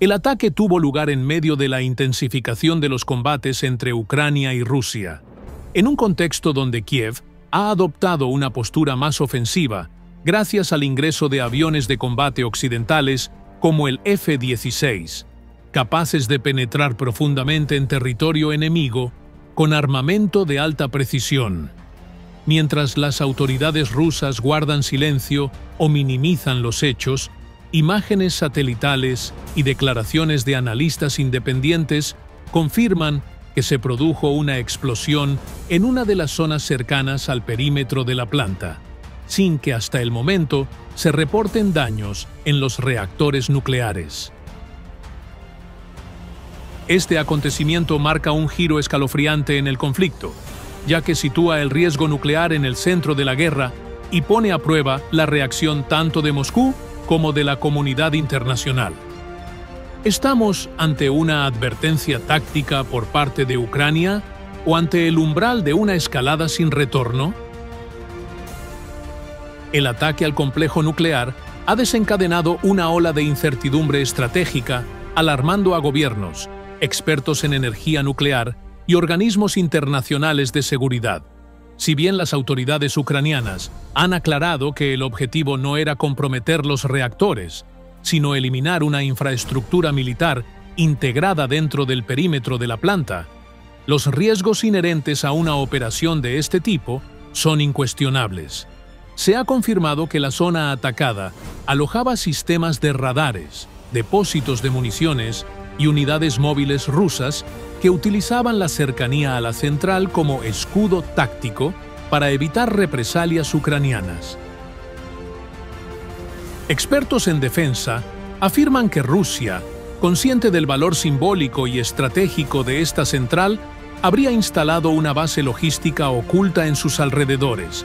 El ataque tuvo lugar en medio de la intensificación de los combates entre Ucrania y Rusia, en un contexto donde Kiev ha adoptado una postura más ofensiva gracias al ingreso de aviones de combate occidentales como el F-16, capaces de penetrar profundamente en territorio enemigo con armamento de alta precisión. Mientras las autoridades rusas guardan silencio o minimizan los hechos, imágenes satelitales y declaraciones de analistas independientes confirman que se produjo una explosión en una de las zonas cercanas al perímetro de la planta, sin que hasta el momento se reporten daños en los reactores nucleares. Este acontecimiento marca un giro escalofriante en el conflicto, ya que sitúa el riesgo nuclear en el centro de la guerra y pone a prueba la reacción tanto de Moscú como de la comunidad internacional. ¿Estamos ante una advertencia táctica por parte de Ucrania o ante el umbral de una escalada sin retorno? El ataque al complejo nuclear ha desencadenado una ola de incertidumbre estratégica, alarmando a gobiernos, expertos en energía nuclear y organismos internacionales de seguridad. Si bien las autoridades ucranianas han aclarado que el objetivo no era comprometer los reactores, sino eliminar una infraestructura militar integrada dentro del perímetro de la planta, los riesgos inherentes a una operación de este tipo son incuestionables. Se ha confirmado que la zona atacada alojaba sistemas de radares, depósitos de municiones y unidades móviles rusas que utilizaban la cercanía a la central como escudo táctico para evitar represalias ucranianas. Expertos en defensa afirman que Rusia, consciente del valor simbólico y estratégico de esta central, habría instalado una base logística oculta en sus alrededores,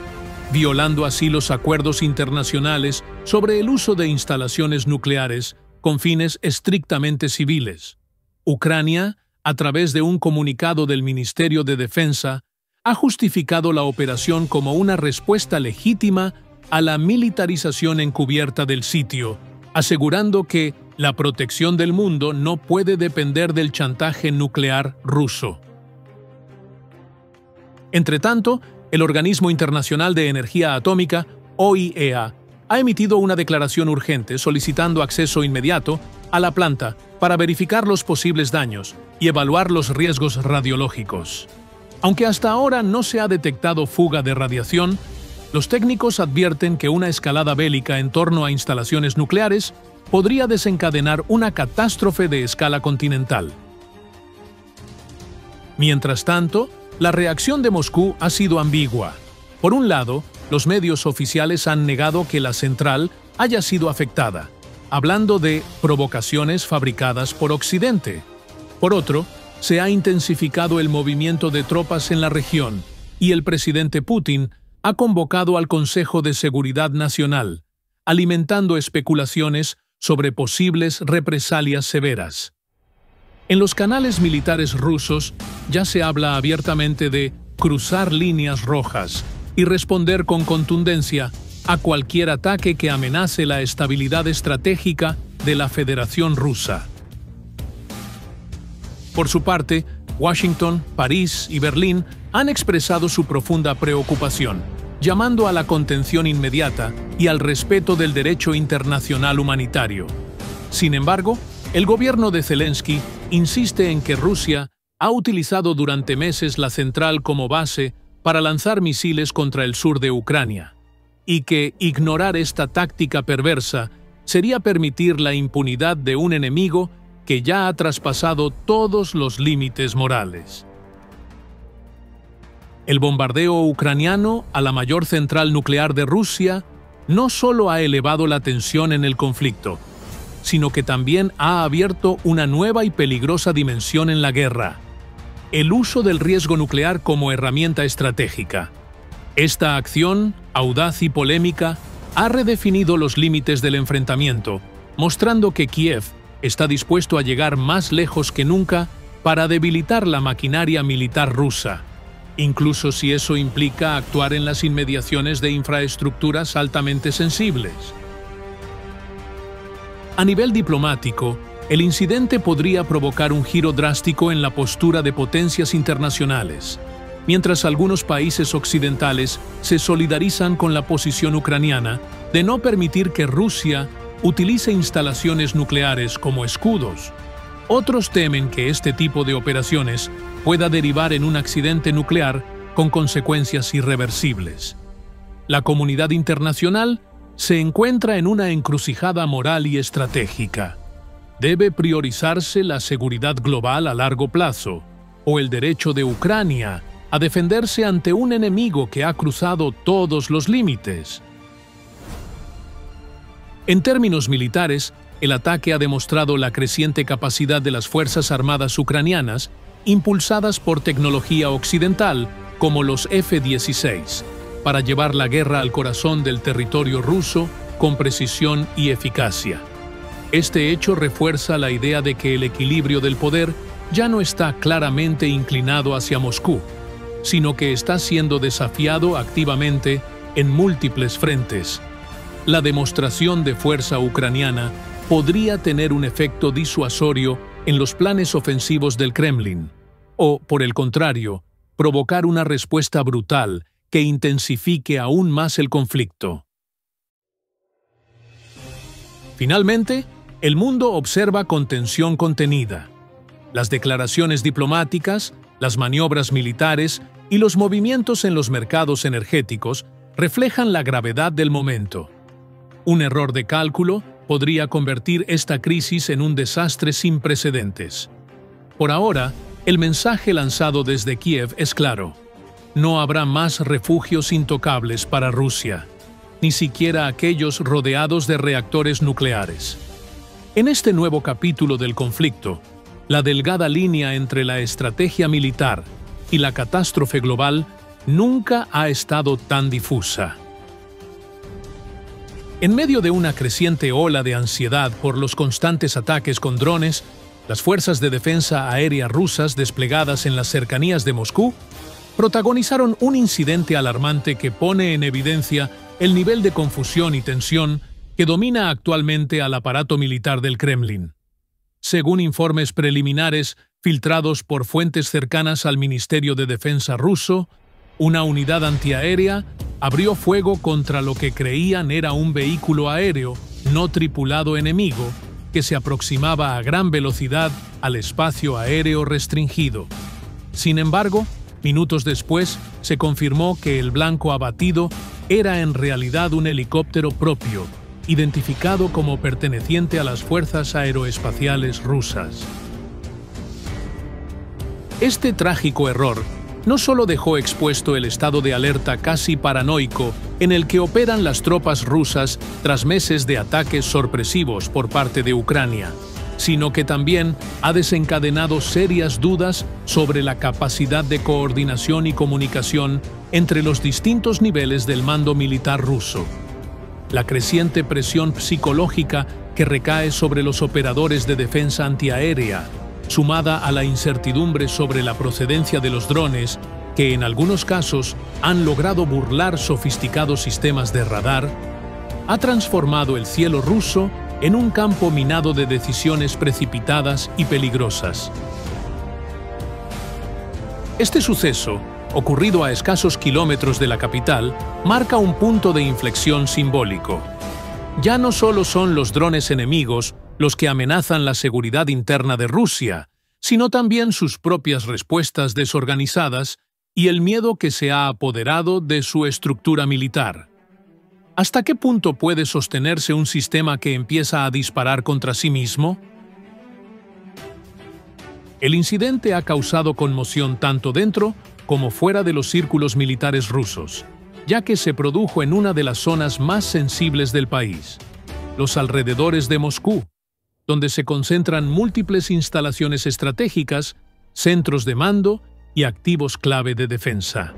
violando así los acuerdos internacionales sobre el uso de instalaciones nucleares con fines estrictamente civiles. Ucrania, a través de un comunicado del Ministerio de Defensa, ha justificado la operación como una respuesta legítima a la militarización encubierta del sitio, asegurando que la protección del mundo no puede depender del chantaje nuclear ruso. Entretanto, el Organismo Internacional de Energía Atómica, OIEA, ha emitido una declaración urgente solicitando acceso inmediato a la planta para verificar los posibles daños y evaluar los riesgos radiológicos. Aunque hasta ahora no se ha detectado fuga de radiación, los técnicos advierten que una escalada bélica en torno a instalaciones nucleares podría desencadenar una catástrofe de escala continental. Mientras tanto, la reacción de Moscú ha sido ambigua. Por un lado, los medios oficiales han negado que la central haya sido afectada, hablando de provocaciones fabricadas por Occidente. Por otro, se ha intensificado el movimiento de tropas en la región y el presidente Putin ha convocado al Consejo de Seguridad Nacional, alimentando especulaciones sobre posibles represalias severas. En los canales militares rusos ya se habla abiertamente de cruzar líneas rojas y responder con contundencia a cualquier ataque que amenace la estabilidad estratégica de la Federación Rusa. Por su parte, Washington, París y Berlín han expresado su profunda preocupación, llamando a la contención inmediata y al respeto del derecho internacional humanitario. Sin embargo, el gobierno de Zelensky insiste en que Rusia ha utilizado durante meses la central como base para lanzar misiles contra el sur de Ucrania, y que ignorar esta táctica perversa sería permitir la impunidad de un enemigo que ya ha traspasado todos los límites morales. El bombardeo ucraniano a la mayor central nuclear de Rusia no solo ha elevado la tensión en el conflicto, sino que también ha abierto una nueva y peligrosa dimensión en la guerra: el uso del riesgo nuclear como herramienta estratégica. Esta acción, audaz y polémica, ha redefinido los límites del enfrentamiento, mostrando que Kiev está dispuesto a llegar más lejos que nunca para debilitar la maquinaria militar rusa, incluso si eso implica actuar en las inmediaciones de infraestructuras altamente sensibles. A nivel diplomático, El incidente podría provocar un giro drástico en la postura de potencias internacionales, mientras algunos países occidentales se solidarizan con la posición ucraniana de no permitir que Rusia utilice instalaciones nucleares como escudos. Otros temen que este tipo de operaciones pueda derivar en un accidente nuclear con consecuencias irreversibles. La comunidad internacional se encuentra en una encrucijada moral y estratégica. ¿Debe priorizarse la seguridad global a largo plazo o el derecho de Ucrania a defenderse ante un enemigo que ha cruzado todos los límites? En términos militares, el ataque ha demostrado la creciente capacidad de las Fuerzas Armadas ucranianas, impulsadas por tecnología occidental como los F-16, para llevar la guerra al corazón del territorio ruso con precisión y eficacia. Este hecho refuerza la idea de que el equilibrio del poder ya no está claramente inclinado hacia Moscú, sino que está siendo desafiado activamente en múltiples frentes. La demostración de fuerza ucraniana podría tener un efecto disuasorio en los planes ofensivos del Kremlin, o, por el contrario, provocar una respuesta brutal que intensifique aún más el conflicto. Finalmente, el mundo observa con tensión contenida. Las declaraciones diplomáticas, las maniobras militares y los movimientos en los mercados energéticos reflejan la gravedad del momento. Un error de cálculo podría convertir esta crisis en un desastre sin precedentes. Por ahora, el mensaje lanzado desde Kiev es claro: no habrá más refugios intocables para Rusia, ni siquiera aquellos rodeados de reactores nucleares. En este nuevo capítulo del conflicto, la delgada línea entre la estrategia militar y la catástrofe global nunca ha estado tan difusa. En medio de una creciente ola de ansiedad por los constantes ataques con drones, las fuerzas de defensa aérea rusas desplegadas en las cercanías de Moscú protagonizaron un incidente alarmante que pone en evidencia el nivel de confusión y tensión que domina actualmente al aparato militar del Kremlin. Según informes preliminares filtrados por fuentes cercanas al Ministerio de Defensa ruso, una unidad antiaérea abrió fuego contra lo que creían era un vehículo aéreo no tripulado enemigo que se aproximaba a gran velocidad al espacio aéreo restringido. Sin embargo, minutos después se confirmó que el blanco abatido era en realidad un helicóptero propio, identificado como perteneciente a las fuerzas aeroespaciales rusas. Este trágico error no solo dejó expuesto el estado de alerta casi paranoico en el que operan las tropas rusas tras meses de ataques sorpresivos por parte de Ucrania, sino que también ha desencadenado serias dudas sobre la capacidad de coordinación y comunicación entre los distintos niveles del mando militar ruso. La creciente presión psicológica que recae sobre los operadores de defensa antiaérea, sumada a la incertidumbre sobre la procedencia de los drones, que en algunos casos han logrado burlar sofisticados sistemas de radar, ha transformado el cielo ruso en un campo minado de decisiones precipitadas y peligrosas. Este suceso, ocurrido a escasos kilómetros de la capital, marca un punto de inflexión simbólico. Ya no solo son los drones enemigos los que amenazan la seguridad interna de Rusia, sino también sus propias respuestas desorganizadas y el miedo que se ha apoderado de su estructura militar. ¿Hasta qué punto puede sostenerse un sistema que empieza a disparar contra sí mismo? El incidente ha causado conmoción tanto dentro como fuera de los círculos militares rusos, ya que se produjo en una de las zonas más sensibles del país, los alrededores de Moscú, donde se concentran múltiples instalaciones estratégicas, centros de mando y activos clave de defensa.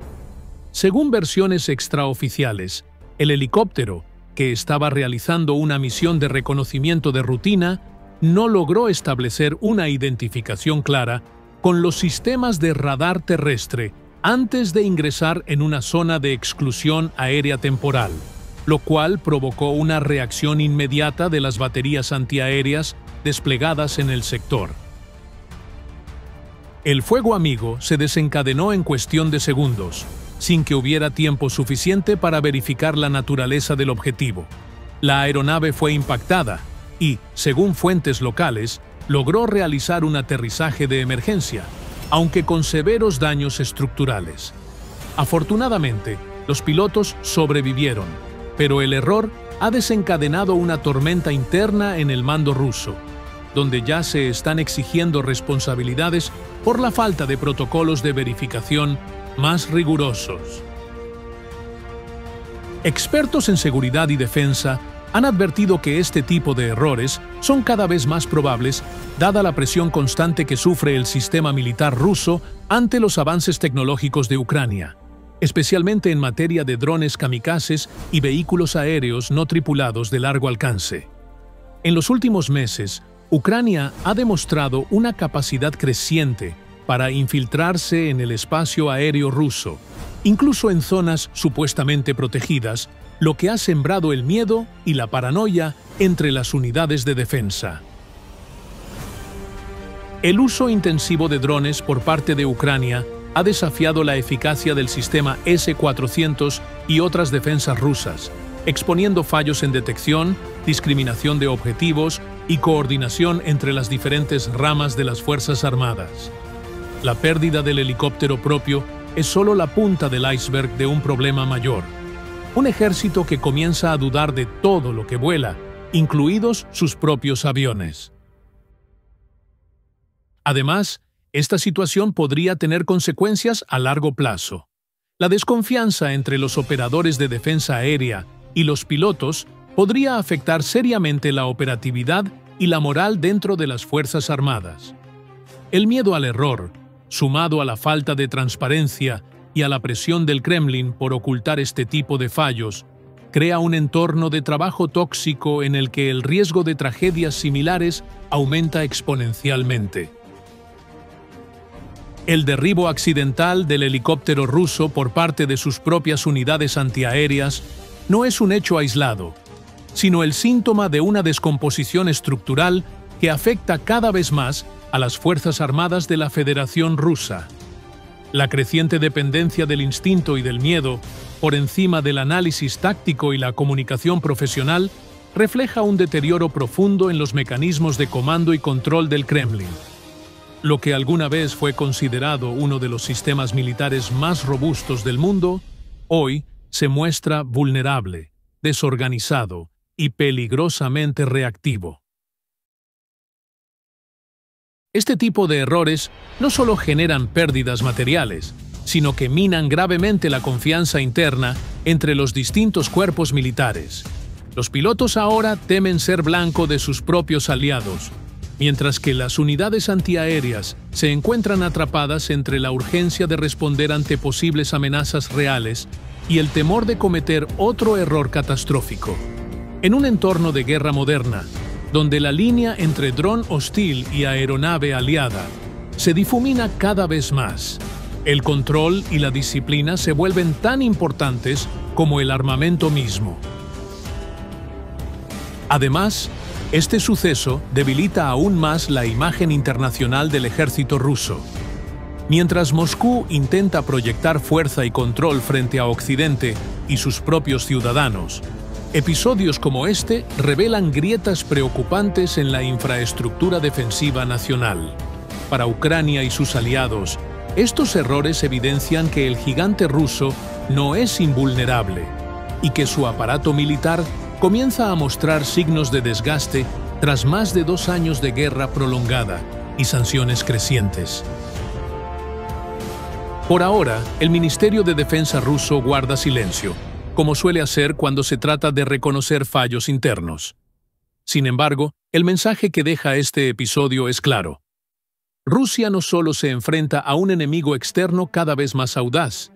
Según versiones extraoficiales, el helicóptero, que estaba realizando una misión de reconocimiento de rutina, no logró establecer una identificación clara con los sistemas de radar terrestre antes de ingresar en una zona de exclusión aérea temporal, lo cual provocó una reacción inmediata de las baterías antiaéreas desplegadas en el sector. El fuego amigo se desencadenó en cuestión de segundos, sin que hubiera tiempo suficiente para verificar la naturaleza del objetivo. La aeronave fue impactada y, según fuentes locales, logró realizar un aterrizaje de emergencia, aunque con severos daños estructurales. Afortunadamente, los pilotos sobrevivieron, pero el error ha desencadenado una tormenta interna en el mando ruso, donde ya se están exigiendo responsabilidades por la falta de protocolos de verificación más rigurosos. Expertos en seguridad y defensa han advertido que este tipo de errores son cada vez más probables, dada la presión constante que sufre el sistema militar ruso ante los avances tecnológicos de Ucrania, especialmente en materia de drones kamikazes y vehículos aéreos no tripulados de largo alcance. En los últimos meses, Ucrania ha demostrado una capacidad creciente para infiltrarse en el espacio aéreo ruso, incluso en zonas supuestamente protegidas, lo que ha sembrado el miedo y la paranoia entre las unidades de defensa. El uso intensivo de drones por parte de Ucrania ha desafiado la eficacia del sistema S-400 y otras defensas rusas, exponiendo fallos en detección, discriminación de objetivos y coordinación entre las diferentes ramas de las Fuerzas Armadas. La pérdida del helicóptero propio es solo la punta del iceberg de un problema mayor. Un ejército que comienza a dudar de todo lo que vuela, incluidos sus propios aviones. Además, esta situación podría tener consecuencias a largo plazo. La desconfianza entre los operadores de defensa aérea y los pilotos podría afectar seriamente la operatividad y la moral dentro de las Fuerzas Armadas. El miedo al error, sumado a la falta de transparencia y a la presión del Kremlin por ocultar este tipo de fallos, crea un entorno de trabajo tóxico en el que el riesgo de tragedias similares aumenta exponencialmente. El derribo accidental del helicóptero ruso por parte de sus propias unidades antiaéreas no es un hecho aislado, sino el síntoma de una descomposición estructural que afecta cada vez más a las Fuerzas Armadas de la Federación Rusa. La creciente dependencia del instinto y del miedo, por encima del análisis táctico y la comunicación profesional, refleja un deterioro profundo en los mecanismos de comando y control del Kremlin. Lo que alguna vez fue considerado uno de los sistemas militares más robustos del mundo, hoy se muestra vulnerable, desorganizado y peligrosamente reactivo. Este tipo de errores no solo generan pérdidas materiales, sino que minan gravemente la confianza interna entre los distintos cuerpos militares. Los pilotos ahora temen ser blanco de sus propios aliados, mientras que las unidades antiaéreas se encuentran atrapadas entre la urgencia de responder ante posibles amenazas reales y el temor de cometer otro error catastrófico. En un entorno de guerra moderna, donde la línea entre dron hostil y aeronave aliada se difumina cada vez más, el control y la disciplina se vuelven tan importantes como el armamento mismo. Además, este suceso debilita aún más la imagen internacional del ejército ruso. Mientras Moscú intenta proyectar fuerza y control frente a Occidente y sus propios ciudadanos, episodios como este revelan grietas preocupantes en la infraestructura defensiva nacional. Para Ucrania y sus aliados, estos errores evidencian que el gigante ruso no es invulnerable y que su aparato militar comienza a mostrar signos de desgaste tras más de 2 años de guerra prolongada y sanciones crecientes. Por ahora, el Ministerio de Defensa ruso guarda silencio, como suele hacer cuando se trata de reconocer fallos internos. Sin embargo, el mensaje que deja este episodio es claro. Rusia no solo se enfrenta a un enemigo externo cada vez más audaz,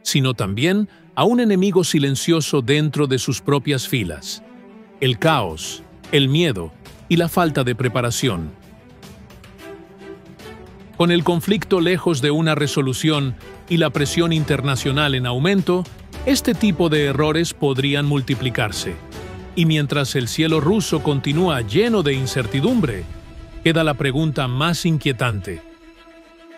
sino también a un enemigo silencioso dentro de sus propias filas: el caos, el miedo y la falta de preparación. Con el conflicto lejos de una resolución y la presión internacional en aumento, este tipo de errores podrían multiplicarse. Y mientras el cielo ruso continúa lleno de incertidumbre, queda la pregunta más inquietante.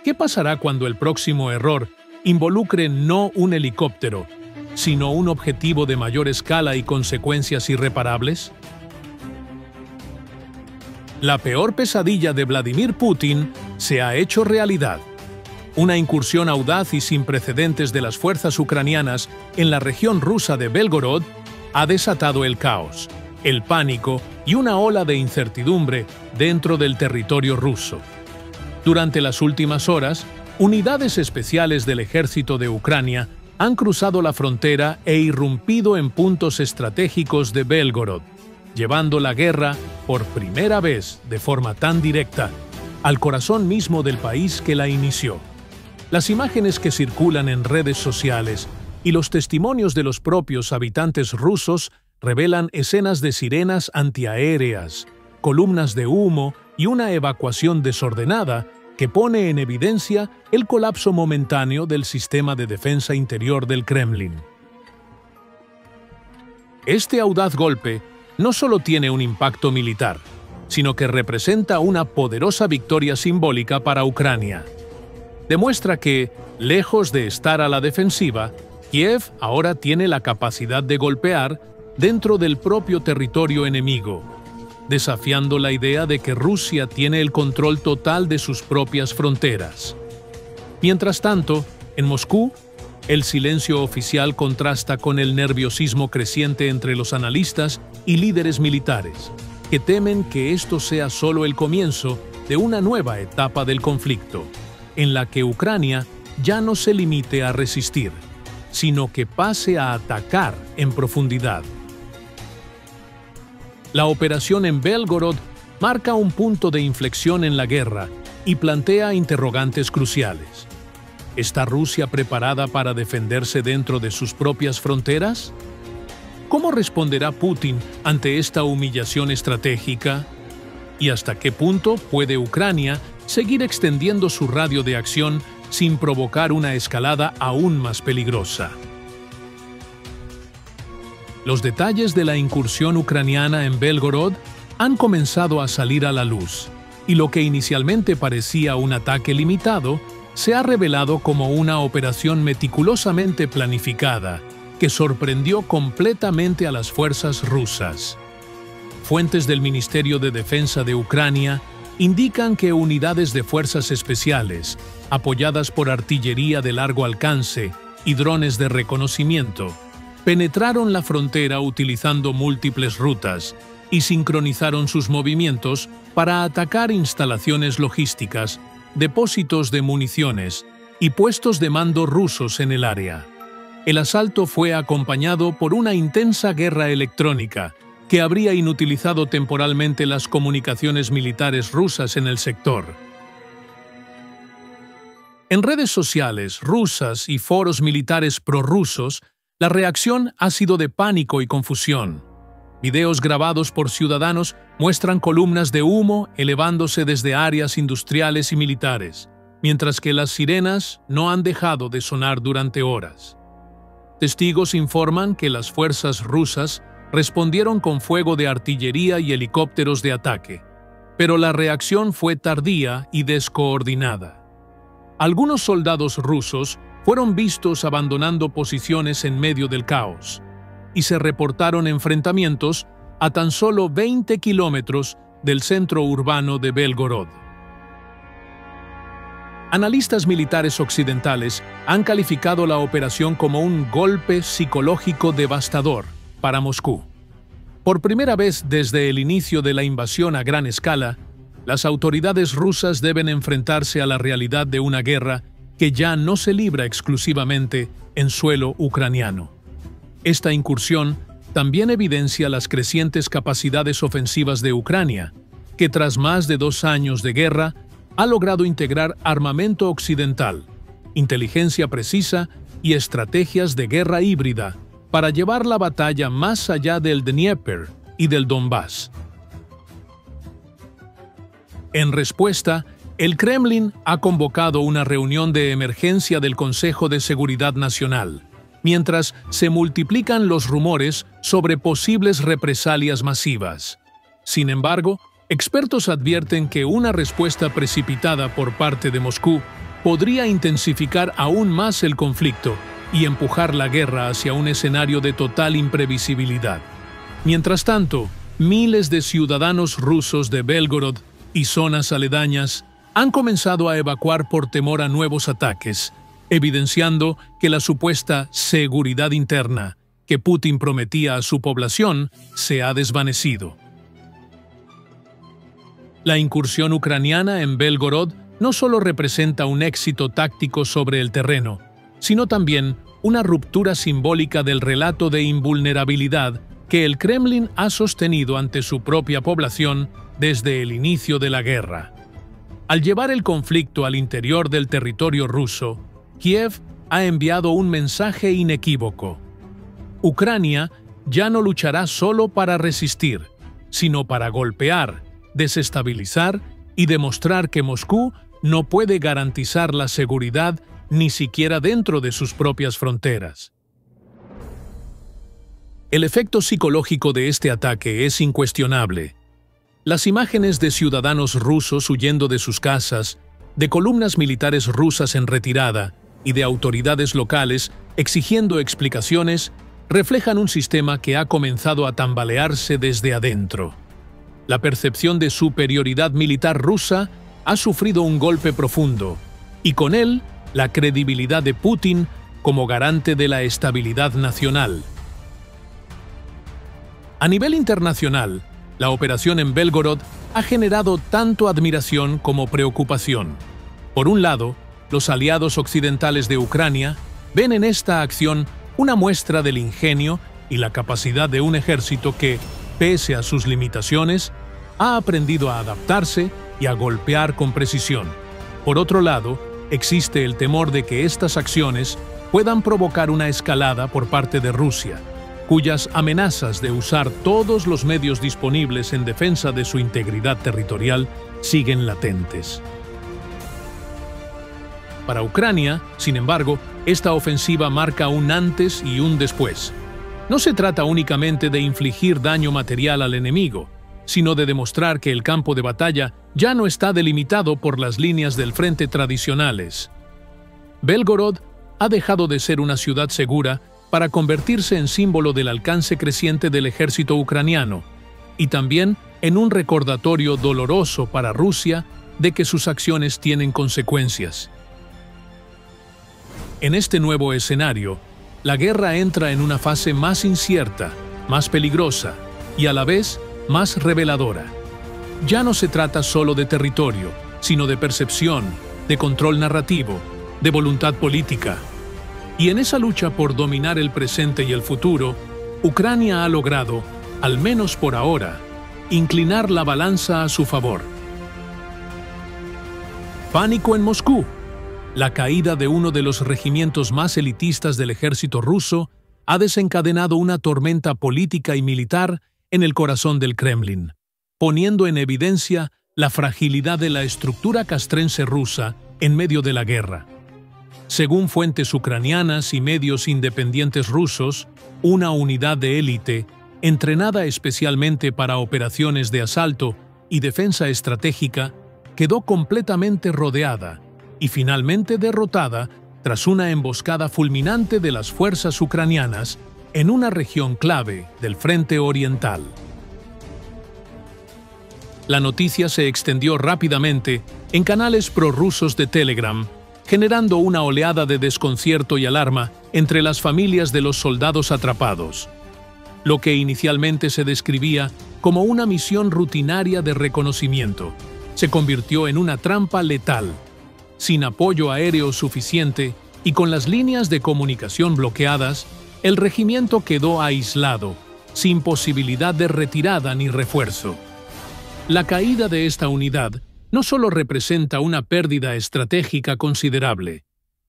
¿Qué pasará cuando el próximo error involucre no un helicóptero, sino un objetivo de mayor escala y consecuencias irreparables? La peor pesadilla de Vladimir Putin se ha hecho realidad. Una incursión audaz y sin precedentes de las fuerzas ucranianas en la región rusa de Belgorod ha desatado el caos, el pánico y una ola de incertidumbre dentro del territorio ruso. Durante las últimas horas, unidades especiales del ejército de Ucrania han cruzado la frontera e irrumpido en puntos estratégicos de Belgorod, llevando la guerra, por primera vez de forma tan directa, al corazón mismo del país que la inició. Las imágenes que circulan en redes sociales y los testimonios de los propios habitantes rusos revelan escenas de sirenas antiaéreas, columnas de humo y una evacuación desordenada que pone en evidencia el colapso momentáneo del sistema de defensa interior del Kremlin. Este audaz golpe no solo tiene un impacto militar, sino que representa una poderosa victoria simbólica para Ucrania. Demuestra que, lejos de estar a la defensiva, Kiev ahora tiene la capacidad de golpear dentro del propio territorio enemigo, desafiando la idea de que Rusia tiene el control total de sus propias fronteras. Mientras tanto, en Moscú, el silencio oficial contrasta con el nerviosismo creciente entre los analistas y líderes militares, que temen que esto sea solo el comienzo de una nueva etapa del conflicto, en la que Ucrania ya no se limite a resistir, sino que pase a atacar en profundidad. La operación en Belgorod marca un punto de inflexión en la guerra y plantea interrogantes cruciales. ¿Está Rusia preparada para defenderse dentro de sus propias fronteras? ¿Cómo responderá Putin ante esta humillación estratégica? ¿Y hasta qué punto puede Ucrania seguir extendiendo su radio de acción sin provocar una escalada aún más peligrosa? Los detalles de la incursión ucraniana en Belgorod han comenzado a salir a la luz, y lo que inicialmente parecía un ataque limitado se ha revelado como una operación meticulosamente planificada que sorprendió completamente a las fuerzas rusas. Fuentes del Ministerio de Defensa de Ucrania indican que unidades de fuerzas especiales, apoyadas por artillería de largo alcance y drones de reconocimiento, penetraron la frontera utilizando múltiples rutas y sincronizaron sus movimientos para atacar instalaciones logísticas, depósitos de municiones y puestos de mando rusos en el área. El asalto fue acompañado por una intensa guerra electrónica que habría inutilizado temporalmente las comunicaciones militares rusas en el sector. En redes sociales rusas y foros militares prorrusos, la reacción ha sido de pánico y confusión. Videos grabados por ciudadanos muestran columnas de humo elevándose desde áreas industriales y militares, mientras que las sirenas no han dejado de sonar durante horas. Testigos informan que las fuerzas rusas respondieron con fuego de artillería y helicópteros de ataque, pero la reacción fue tardía y descoordinada. Algunos soldados rusos fueron vistos abandonando posiciones en medio del caos, y se reportaron enfrentamientos a tan solo 20 kilómetros del centro urbano de Belgorod. Analistas militares occidentales han calificado la operación como un golpe psicológico devastador para Moscú. Por primera vez desde el inicio de la invasión a gran escala, las autoridades rusas deben enfrentarse a la realidad de una guerra que ya no se libra exclusivamente en suelo ucraniano. Esta incursión también evidencia las crecientes capacidades ofensivas de Ucrania, que tras más de 2 años de guerra ha logrado integrar armamento occidental, inteligencia precisa y estrategias de guerra híbrida para llevar la batalla más allá del Dnieper y del Donbass. En respuesta, el Kremlin ha convocado una reunión de emergencia del Consejo de Seguridad Nacional, mientras se multiplican los rumores sobre posibles represalias masivas. Sin embargo, expertos advierten que una respuesta precipitada por parte de Moscú podría intensificar aún más el conflicto y empujar la guerra hacia un escenario de total imprevisibilidad. Mientras tanto, miles de ciudadanos rusos de Belgorod y zonas aledañas han comenzado a evacuar por temor a nuevos ataques, evidenciando que la supuesta seguridad interna que Putin prometía a su población se ha desvanecido. La incursión ucraniana en Belgorod no solo representa un éxito táctico sobre el terreno, sino también una ruptura simbólica del relato de invulnerabilidad que el Kremlin ha sostenido ante su propia población desde el inicio de la guerra. Al llevar el conflicto al interior del territorio ruso, Kiev ha enviado un mensaje inequívoco. Ucrania ya no luchará solo para resistir, sino para golpear, desestabilizar y demostrar que Moscú no puede garantizar la seguridad ni siquiera dentro de sus propias fronteras. El efecto psicológico de este ataque es incuestionable. Las imágenes de ciudadanos rusos huyendo de sus casas, de columnas militares rusas en retirada y de autoridades locales exigiendo explicaciones reflejan un sistema que ha comenzado a tambalearse desde adentro. La percepción de superioridad militar rusa ha sufrido un golpe profundo, y con él, la credibilidad de Putin como garante de la estabilidad nacional. A nivel internacional, la operación en Belgorod ha generado tanto admiración como preocupación. Por un lado, los aliados occidentales de Ucrania ven en esta acción una muestra del ingenio y la capacidad de un ejército que, pese a sus limitaciones, ha aprendido a adaptarse y a golpear con precisión. Por otro lado, existe el temor de que estas acciones puedan provocar una escalada por parte de Rusia, cuyas amenazas de usar todos los medios disponibles en defensa de su integridad territorial siguen latentes. Para Ucrania, sin embargo, esta ofensiva marca un antes y un después. No se trata únicamente de infligir daño material al enemigo, sino de demostrar que el campo de batalla ya no está delimitado por las líneas del frente tradicionales. Belgorod ha dejado de ser una ciudad segura para convertirse en símbolo del alcance creciente del ejército ucraniano, y también en un recordatorio doloroso para Rusia de que sus acciones tienen consecuencias. En este nuevo escenario, la guerra entra en una fase más incierta, más peligrosa y a la vez más reveladora. Ya no se trata solo de territorio, sino de percepción, de control narrativo, de voluntad política. Y en esa lucha por dominar el presente y el futuro, Ucrania ha logrado, al menos por ahora, inclinar la balanza a su favor. Pánico en Moscú. La caída de uno de los regimientos más elitistas del ejército ruso ha desencadenado una tormenta política y militar en el corazón del Kremlin, poniendo en evidencia la fragilidad de la estructura castrense rusa en medio de la guerra. Según fuentes ucranianas y medios independientes rusos, una unidad de élite, entrenada especialmente para operaciones de asalto y defensa estratégica, quedó completamente rodeada y finalmente derrotada tras una emboscada fulminante de las fuerzas ucranianas en una región clave del frente oriental. La noticia se extendió rápidamente en canales prorrusos de Telegram, generando una oleada de desconcierto y alarma entre las familias de los soldados atrapados. Lo que inicialmente se describía como una misión rutinaria de reconocimiento, se convirtió en una trampa letal. Sin apoyo aéreo suficiente y con las líneas de comunicación bloqueadas, el regimiento quedó aislado, sin posibilidad de retirada ni refuerzo. La caída de esta unidad no solo representa una pérdida estratégica considerable,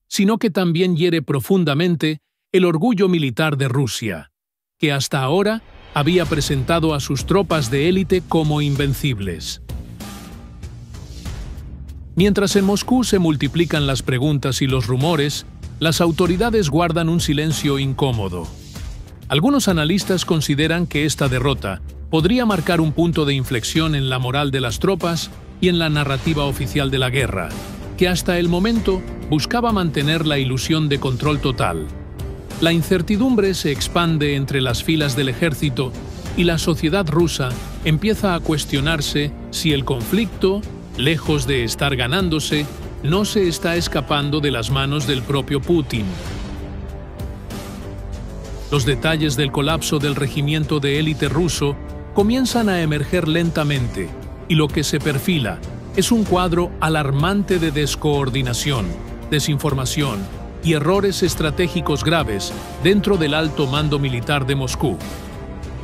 sino que también hiere profundamente el orgullo militar de Rusia, que hasta ahora había presentado a sus tropas de élite como invencibles. Mientras en Moscú se multiplican las preguntas y los rumores, las autoridades guardan un silencio incómodo. Algunos analistas consideran que esta derrota podría marcar un punto de inflexión en la moral de las tropas y en la narrativa oficial de la guerra, que hasta el momento buscaba mantener la ilusión de control total. La incertidumbre se expande entre las filas del ejército y la sociedad rusa empieza a cuestionarse si el conflicto, lejos de estar ganándose, no se está escapando de las manos del propio Putin. Los detalles del colapso del regimiento de élite ruso comienzan a emerger lentamente, y lo que se perfila es un cuadro alarmante de descoordinación, desinformación y errores estratégicos graves dentro del alto mando militar de Moscú.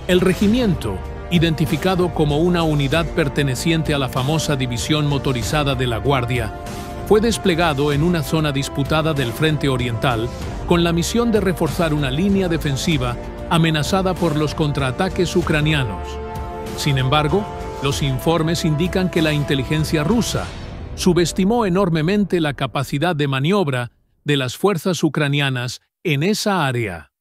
El regimiento, identificado como una unidad perteneciente a la famosa división motorizada de la Guardia, fue desplegado en una zona disputada del Frente Oriental con la misión de reforzar una línea defensiva amenazada por los contraataques ucranianos. Sin embargo, los informes indican que la inteligencia rusa subestimó enormemente la capacidad de maniobra de las fuerzas ucranianas en esa área.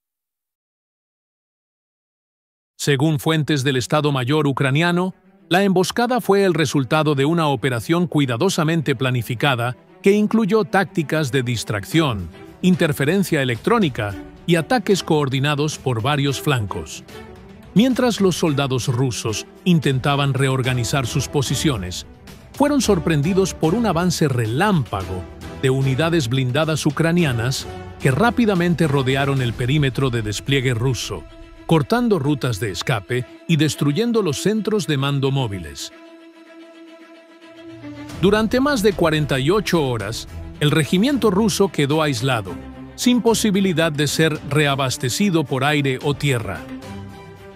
Según fuentes del Estado Mayor ucraniano, la emboscada fue el resultado de una operación cuidadosamente planificada que incluyó tácticas de distracción, interferencia electrónica y ataques coordinados por varios flancos. Mientras los soldados rusos intentaban reorganizar sus posiciones, fueron sorprendidos por un avance relámpago de unidades blindadas ucranianas que rápidamente rodearon el perímetro de despliegue ruso, cortando rutas de escape y destruyendo los centros de mando móviles. Durante más de 48 horas, el regimiento ruso quedó aislado, sin posibilidad de ser reabastecido por aire o tierra.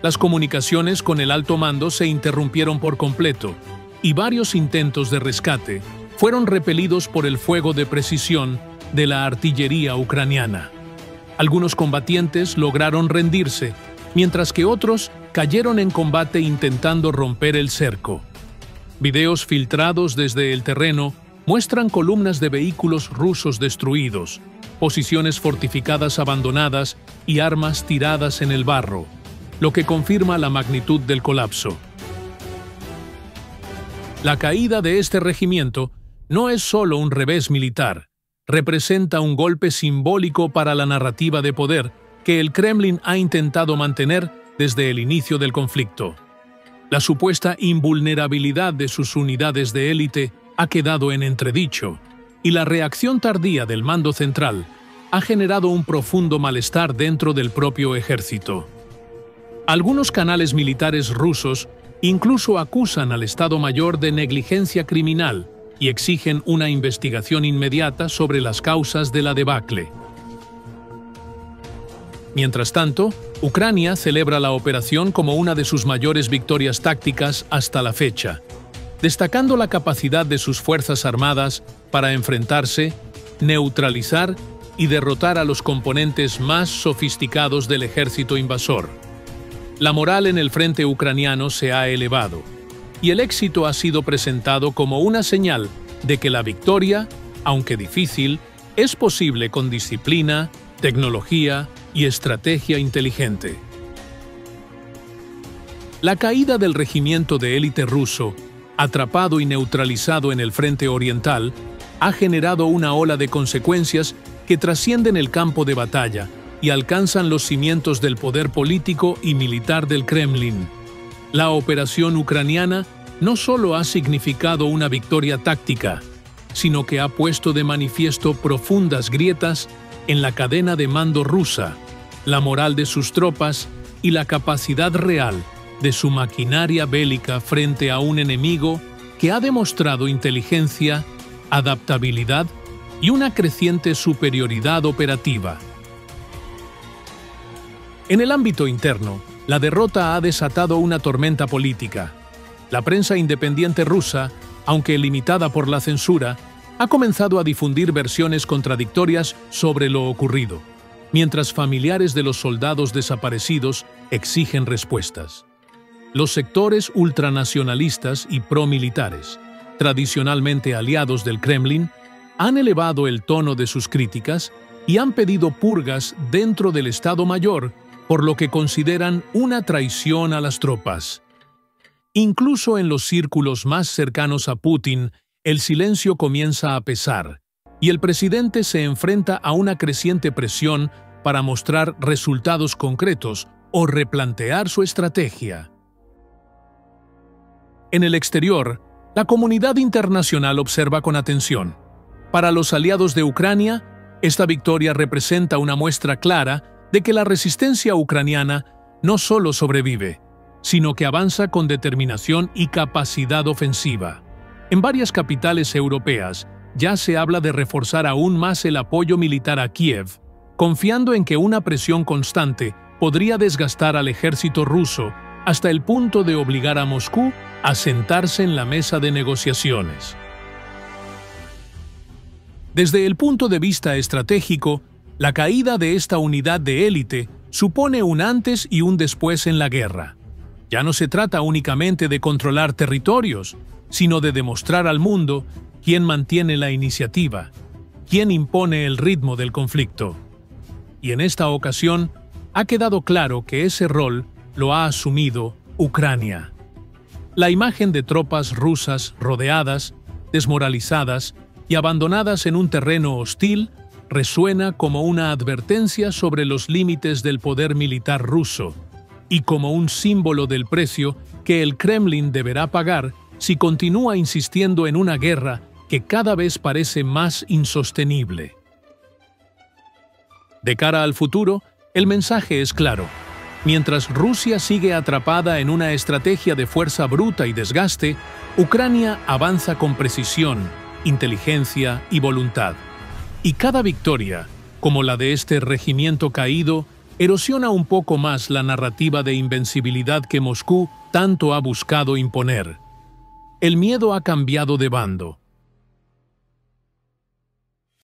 Las comunicaciones con el alto mando se interrumpieron por completo, y varios intentos de rescate fueron repelidos por el fuego de precisión de la artillería ucraniana. Algunos combatientes lograron rendirse, mientras que otros cayeron en combate intentando romper el cerco. Videos filtrados desde el terreno muestran columnas de vehículos rusos destruidos, posiciones fortificadas abandonadas y armas tiradas en el barro, lo que confirma la magnitud del colapso. La caída de este regimiento no es solo un revés militar, representa un golpe simbólico para la narrativa de poder que el Kremlin ha intentado mantener desde el inicio del conflicto. La supuesta invulnerabilidad de sus unidades de élite ha quedado en entredicho, y la reacción tardía del mando central ha generado un profundo malestar dentro del propio ejército. Algunos canales militares rusos incluso acusan al Estado Mayor de negligencia criminal y exigen una investigación inmediata sobre las causas de la debacle. Mientras tanto, Ucrania celebra la operación como una de sus mayores victorias tácticas hasta la fecha, destacando la capacidad de sus fuerzas armadas para enfrentarse, neutralizar y derrotar a los componentes más sofisticados del ejército invasor. La moral en el frente ucraniano se ha elevado, y el éxito ha sido presentado como una señal de que la victoria, aunque difícil, es posible con disciplina, tecnología y estrategia inteligente. La caída del regimiento de élite ruso, atrapado y neutralizado en el frente oriental, ha generado una ola de consecuencias que trascienden el campo de batalla y alcanzan los cimientos del poder político y militar del Kremlin. La operación ucraniana no solo ha significado una victoria táctica, sino que ha puesto de manifiesto profundas grietas en la cadena de mando rusa, la moral de sus tropas y la capacidad real de su maquinaria bélica frente a un enemigo que ha demostrado inteligencia, adaptabilidad y una creciente superioridad operativa. En el ámbito interno, la derrota ha desatado una tormenta política. La prensa independiente rusa, aunque limitada por la censura, ha comenzado a difundir versiones contradictorias sobre lo ocurrido, mientras familiares de los soldados desaparecidos exigen respuestas. Los sectores ultranacionalistas y promilitares, tradicionalmente aliados del Kremlin, han elevado el tono de sus críticas y han pedido purgas dentro del Estado Mayor, por lo que consideran una traición a las tropas. Incluso en los círculos más cercanos a Putin, el silencio comienza a pesar, y el presidente se enfrenta a una creciente presión para mostrar resultados concretos o replantear su estrategia. En el exterior, la comunidad internacional observa con atención. Para los aliados de Ucrania, esta victoria representa una muestra clara de que la resistencia ucraniana no solo sobrevive, sino que avanza con determinación y capacidad ofensiva. En varias capitales europeas ya se habla de reforzar aún más el apoyo militar a Kiev, confiando en que una presión constante podría desgastar al ejército ruso hasta el punto de obligar a Moscú a sentarse en la mesa de negociaciones. Desde el punto de vista estratégico, la caída de esta unidad de élite supone un antes y un después en la guerra. Ya no se trata únicamente de controlar territorios, sino de demostrar al mundo quién mantiene la iniciativa, quién impone el ritmo del conflicto. Y en esta ocasión, ha quedado claro que ese rol lo ha asumido Ucrania. La imagen de tropas rusas rodeadas, desmoralizadas y abandonadas en un terreno hostil resuena como una advertencia sobre los límites del poder militar ruso y como un símbolo del precio que el Kremlin deberá pagar si continúa insistiendo en una guerra que cada vez parece más insostenible. De cara al futuro, el mensaje es claro. Mientras Rusia sigue atrapada en una estrategia de fuerza bruta y desgaste, Ucrania avanza con precisión, inteligencia y voluntad. Y cada victoria, como la de este regimiento caído, erosiona un poco más la narrativa de invencibilidad que Moscú tanto ha buscado imponer. El miedo ha cambiado de bando,